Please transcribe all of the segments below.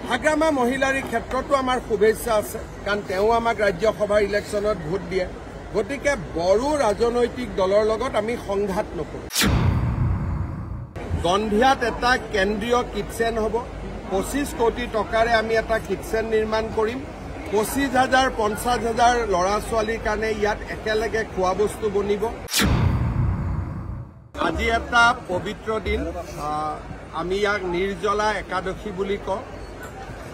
হাগ্ৰামা মহিলাৰ ক্ষেত্ৰতো আমাৰ শুভেচ্ছা আছে, কাৰণ তেওঁ আমাক ৰাজ্যসভাৰ ইলেকশ্যনত ভোট দিয়ে। গতিকে বড়ো ৰাজনৈতিক দলৰ লগত আমি সংঘাত নকৰোঁ। গন্ধিয়াত এটা কেন্দ্ৰীয় কিটচেন হ'ব। 25 কোটি টকাৰে আমি এটা কিটচেন নিৰ্মাণ কৰিম। 25,000 50,000 ল'ৰা ছোৱালীৰ কাৰণে ইয়াত একেলগে খোৱা বস্তু বনিব। আজি এটা পবিত্ৰ দিন, আমি ইয়াক নিৰ্জলা একাদশী বুলি কওঁ।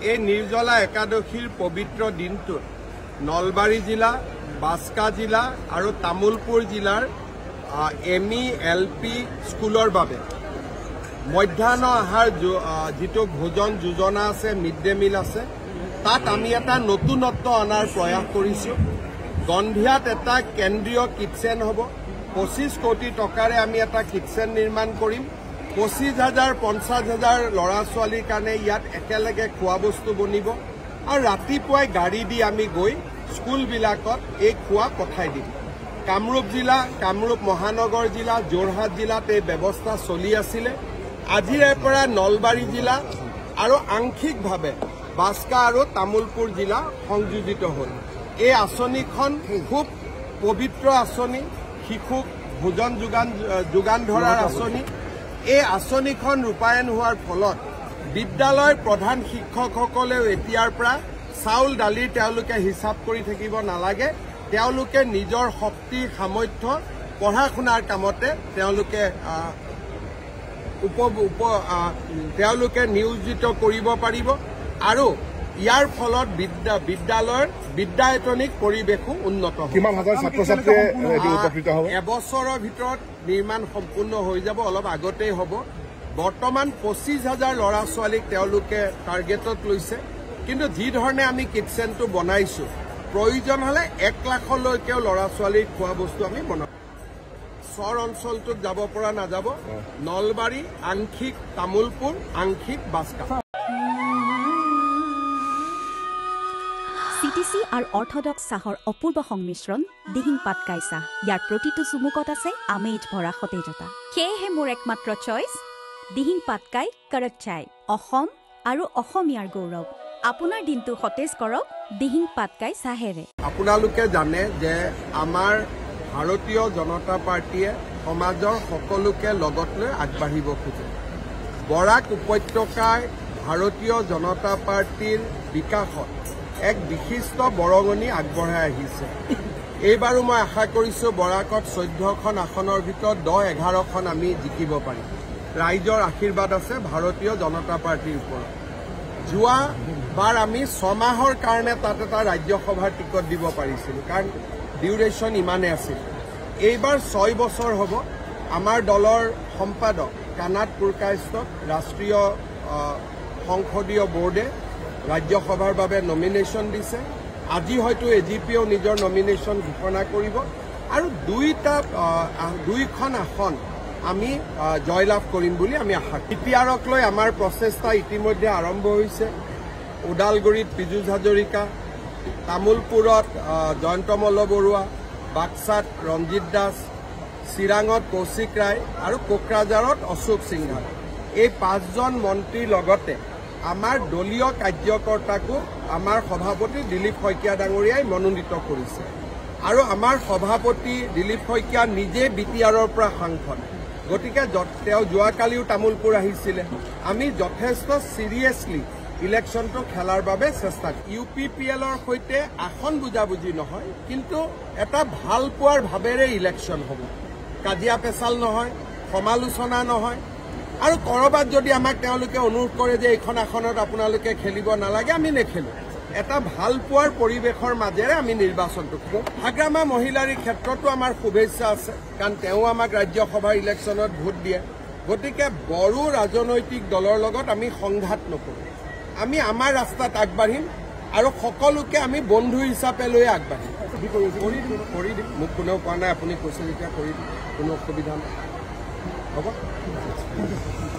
এই নিৰ্জলা একাদশীৰ পবিত্ৰ দিনটোত নলবাৰী জিলা, বাস্কা জিলা আৰু তামুলপুৰ জিলাৰ ME LP স্কুলৰ বাবে মধ্যাহ্ন আহাৰ যিটো ভোজন যোজনা আছে, মিড ডে মিল আছে, তাত আমি এটা নতুনত্ব অনাৰ প্ৰয়াস কৰিছোঁ। গন্ধিয়াত এটা কেন্দ্ৰীয় কিটচেন হ'ব। 25 কোটি টকাৰে আমি এটা কিটচেন নিৰ্মাণ কৰিম। 25,000 50,000 ল'ৰা ছোৱালীৰ কাৰণে ইয়াত একেলগে খোৱা বস্তু বনিব আৰু ৰাতিপুৱাই গাড়ী দি আমি গৈ স্কুলবিলাকত এই খোৱা পঠাই দিম। কামৰূপ জিলা, কামৰূপ মহানগৰ জিলা, যোৰহাট জিলাত এই ব্যৱস্থা চলি আছিলে। আজিৰে পৰা নলবাৰী জিলা আৰু আংশিকভাৱে বাস্কা আৰু তামুলপুৰ জিলা সংযোজিত হ'ল। এই আঁচনিখন খুব পবিত্ৰ আঁচনি, শিশুক ভোজন যোগান ধৰাৰ আঁচনি। এই আঁচনিখন ৰূপায়ণ হোৱাৰ ফলত বিদ্যালয়ৰ প্ৰধান শিক্ষকসকলেও এতিয়াৰ পৰা চাউল দালিৰ তেওঁলোকে হিচাপ কৰি থাকিব নালাগে। তেওঁলোকে নিজৰ শক্তি সামৰ্থ্য পঢ়া শুনাৰ কামতে তেওঁলোকে নিয়োজিত কৰিব পাৰিব আৰু ইয়াৰ ফলত বিদ্যালয়ৰ বিদ্যায়তনিক পৰিৱেশো উন্নত হ'ব। কিমান হাজাৰ ছাত্ৰ ছাত্ৰীয়ে উপকৃত হ'ব? এবছৰৰ ভিতৰত নিৰ্মাণ সম্পূৰ্ণ হৈ যাব, অলপ আগতেই হ'ব। বৰ্তমান 25,000 ল'ৰা ছোৱালীক তেওঁলোকে টাৰ্গেটত লৈছে, কিন্তু যি ধৰণে আমি কিটচেনটো বনাইছোঁ, প্ৰয়োজন হ'লে 1 লাখলৈকেও ল'ৰা ছোৱালীৰ খোৱা বস্তু আমি বনাম। চৰ অঞ্চলটোত যাব পৰা নাযাব। নলবাৰী, আংশিক তামুলপুৰ, আংশিক বাস্কা। CTC আৰু অৰ্থডক্স চাহৰ অপূৰ্ব সংমিশ্ৰণ দিহিং পাটকাই চাহ। ইয়াৰ প্ৰতিটো চুমুকত আছে আমেজ ভৰা সতেজতা। সেয়েহে মোৰ একমাত্ৰ চইচ দিহিং পাটকাই কৰক চাই। অসম আৰু অসমীয়াৰ গৌৰৱ। আপোনাৰ দিনটো সতেজ কৰক দিহিং পাটকাই চাহেৰে। আপোনালোকে জানে যে আমাৰ ভাৰতীয় জনতা পাৰ্টীয়ে সমাজৰ সকলোকে লগত লৈ আগবাঢ়িব খোজে। বৰাক উপত্যকাই ভাৰতীয় জনতা পাৰ্টীৰ বিকাশত এক বিশিষ্ট বৰঙণি আগবঢ়াই আহিছে। এইবাৰো মই আশা কৰিছোঁ বৰাকত 14খন আসনৰ ভিতৰত 10-11খন আমি জিকিব পাৰিম। ৰাইজৰ আশীৰ্বাদ আছে ভাৰতীয় জনতা পাৰ্টীৰ ওপৰত। যোৱাবাৰ আমি 6 মাহৰ কাৰণে তাত এটা ৰাজ্যসভাৰ টিকট দিব পাৰিছিলোঁ, কাৰণ ডিউৰেশ্যন ইমানে আছিল। এইবাৰ 6 বছৰ হ'ব। আমাৰ দলৰ সম্পাদক কানাড পুৰকায়স্থক ৰাষ্ট্ৰীয় সংসদীয় বোৰ্ডে ৰাজ্যসভাৰ বাবে নমিনেশ্যন দিছে। আজি হয়তো AGPও নিজৰ নমিনেশ্যন ঘোষণা কৰিব আৰু 2খন আসন আমি জয়লাভ কৰিম বুলি আমি আশা কৰোঁ। CPRক লৈ আমাৰ প্ৰচেষ্টা ইতিমধ্যে আৰম্ভ হৈছে। ওদালগুৰিত পীযুষ হাজৰিকা, তামুলপুৰত জয়ন্ত মল্ল বৰুৱা, বাক্সাত ৰঞ্জিত দাস, চিৰাঙত কৌশিক ৰায় আৰু কোকৰাঝাৰত অশোক সিংঘাল। এই 5জন মন্ত্ৰীৰ লগতে আমাৰ দলীয় কাৰ্যকৰ্তাকো আমাৰ সভাপতি দিলীপ শইকীয়া ডাঙৰীয়াই মনোনীত কৰিছে আৰু আমাৰ সভাপতি দিলীপ শইকীয়া নিজে BTRৰ পৰা সাংসদ। গতিকে তেওঁ যোৱাকালিও তামুলপুৰ আহিছিলে। আমি যথেষ্ট চিৰিয়াছলি ইলেকশ্যনটো খেলাৰ বাবে চেষ্টা কৰিম। UPPLৰ সৈতে আসন বুজাবুজি নহয়, কিন্তু এটা ভাল পোৱাৰ ভাৱেৰে ইলেকশ্যন হ'ব। কাজিয়া পেচাল নহয়, সমালোচনা নহয়। আৰু ক'ৰবাত যদি আমাক তেওঁলোকে অনুৰোধ কৰে যে এইখন আসনত আপোনালোকে খেলিব নালাগে, আমি নেখেলোঁ। এটা ভাল পোৱাৰ পৰিৱেশৰ মাজেৰে আমি নিৰ্বাচনটো কৰোঁ। হাগ্ৰামা মহিলাৰ ক্ষেত্ৰতো আমাৰ শুভেচ্ছা আছে, কাৰণ তেওঁ আমাক ৰাজ্যসভাৰ ইলেকশ্যনত ভোট দিয়ে। গতিকে বড়ো ৰাজনৈতিক দলৰ লগত আমি সংঘাত নকৰোঁ। আমি আমাৰ ৰাস্তাত আগবাঢ়িম আৰু সকলোকে আমি বন্ধু হিচাপে লৈ আগবাঢ়িম। কৰি দিম। মোক কোনেও কোৱা নাই, আপুনি কৈছে যেতিয়া কৰি দিম, কোনো অসুবিধা নাই। হ'ব।